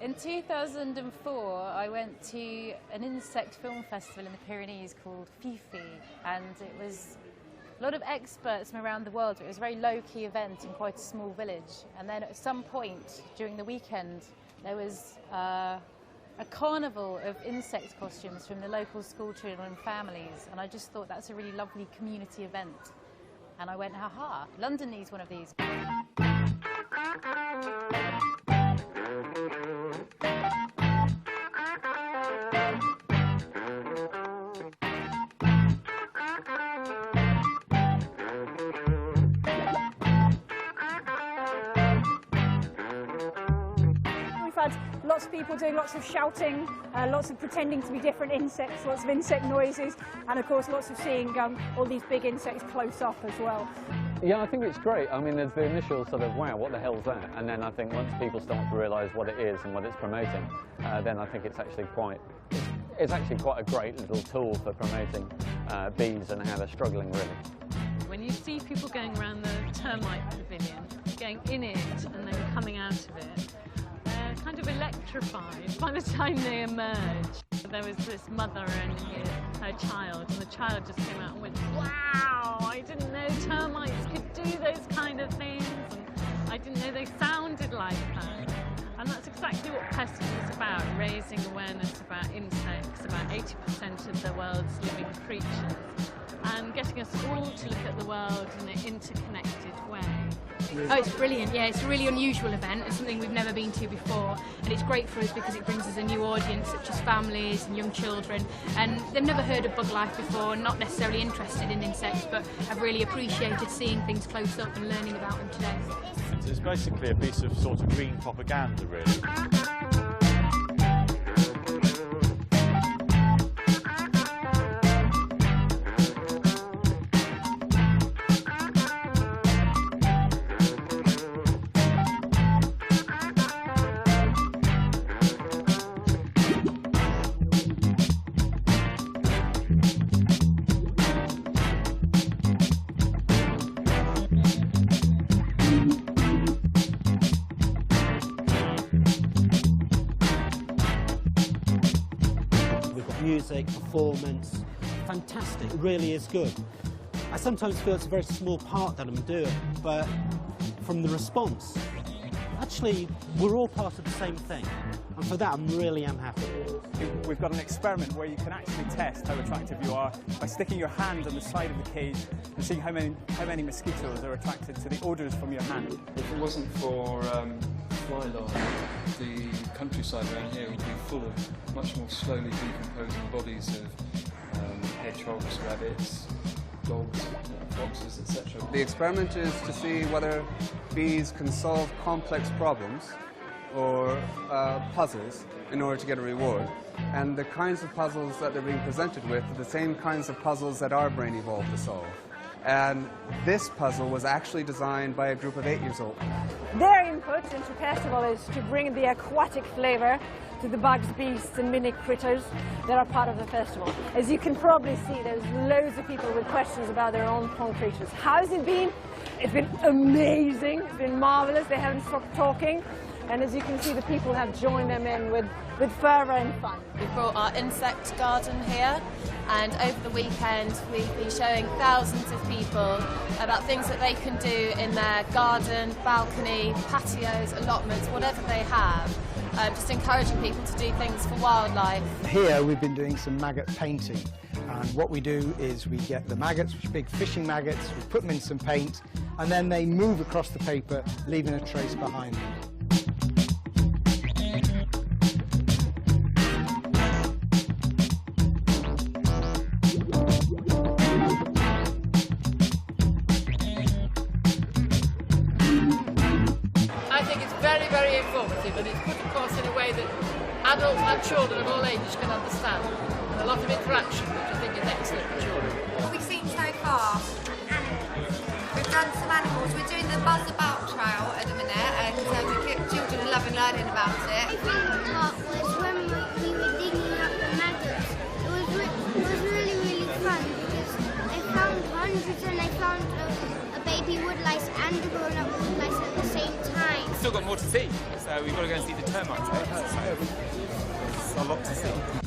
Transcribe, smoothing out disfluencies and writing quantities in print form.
In 2004, I went to an insect film festival in the Pyrenees called Fifi, and it was a lot of experts from around the world. It was a very low-key event in quite a small village. And then at some point during the weekend, there was a carnival of insect costumes from the local school children and families. And I just thought that's a really lovely community event. And I went, haha, London needs one of these. Lots of people doing lots of shouting, lots of pretending to be different insects, lots of insect noises, and of course lots of seeing all these big insects close up as well. Yeah, I think it's great. I mean, there's the initial sort of, wow, what the hell's that? And then I think once people start to realise what it is and what it's promoting, then I think it's actually quite a great little tool for promoting bees and how they're struggling, really. When you see people going around the termite pavilion, going in it and then coming out of it, kind of electrified by the time they emerge. There was this mother and her child, and the child just came out and went, wow, I didn't know termites could do those kind of things, and I didn't know they sounded like that. And that's exactly what Pestival is about, raising awareness about insects, about 80% of the world's living creatures, and getting us all to look at the world in an interconnected way. Oh, it's brilliant, yeah, it's a really unusual event. It's something we've never been to before, and it's great for us because it brings us a new audience, such as families and young children, and they've never heard of bug life before and not necessarily interested in insects, but have really appreciated seeing things close up and learning about them today. It's basically a piece of sort of green propaganda, really. Music, performance, fantastic, it really is good. I sometimes feel it's a very small part that I'm doing, but from the response, actually we're all part of the same thing, and for that I really am happy. We've got an experiment where you can actually test how attractive you are by sticking your hand on the side of the cage and seeing how many mosquitoes are attracted to the odours from your hand. If it wasn't for fly larvae, the countryside around here would be full of much more slowly decomposing bodies of hedgehogs, rabbits, dogs, foxes, etc. The experiment is to see whether bees can solve complex problems or puzzles in order to get a reward. And the kinds of puzzles that they're being presented with are the same kinds of puzzles that our brain evolved to solve. And this puzzle was actually designed by a group of 8-year-olds. Their input into Pestival is to bring the aquatic flavour to the bugs, beasts and mini critters that are part of the festival. As you can probably see, there's loads of people with questions about their own pond creatures. How's it been? It's been amazing, it's been marvellous, they haven't stopped talking. And as you can see, the people have joined them in with fervour and fun. We've brought our insect garden here, and over the weekend we've been showing thousands of people about things that they can do in their garden, balcony, patios, allotments, whatever they have. Just encouraging people to do things for wildlife. Here we've been doing some maggot painting, and what we do is we get the maggots, which are big fishing maggots, we put them in some paint, and then they move across the paper, leaving a trace behind them. Very informative, and it's put across in a way that adults and children of all ages can understand, and a lot of interaction, which I think is excellent for children. What we've seen so far, we've done some animals. We're doing the buzz about trial at the minute, and the children are loving learning about it. My favourite part was when we were digging up the maggots. It was really fun because they found hundreds, and they found a baby woodlice and a grown-up woodlice at the same time. We've still got more to see, so we've got to go and see the termites. a lot to see.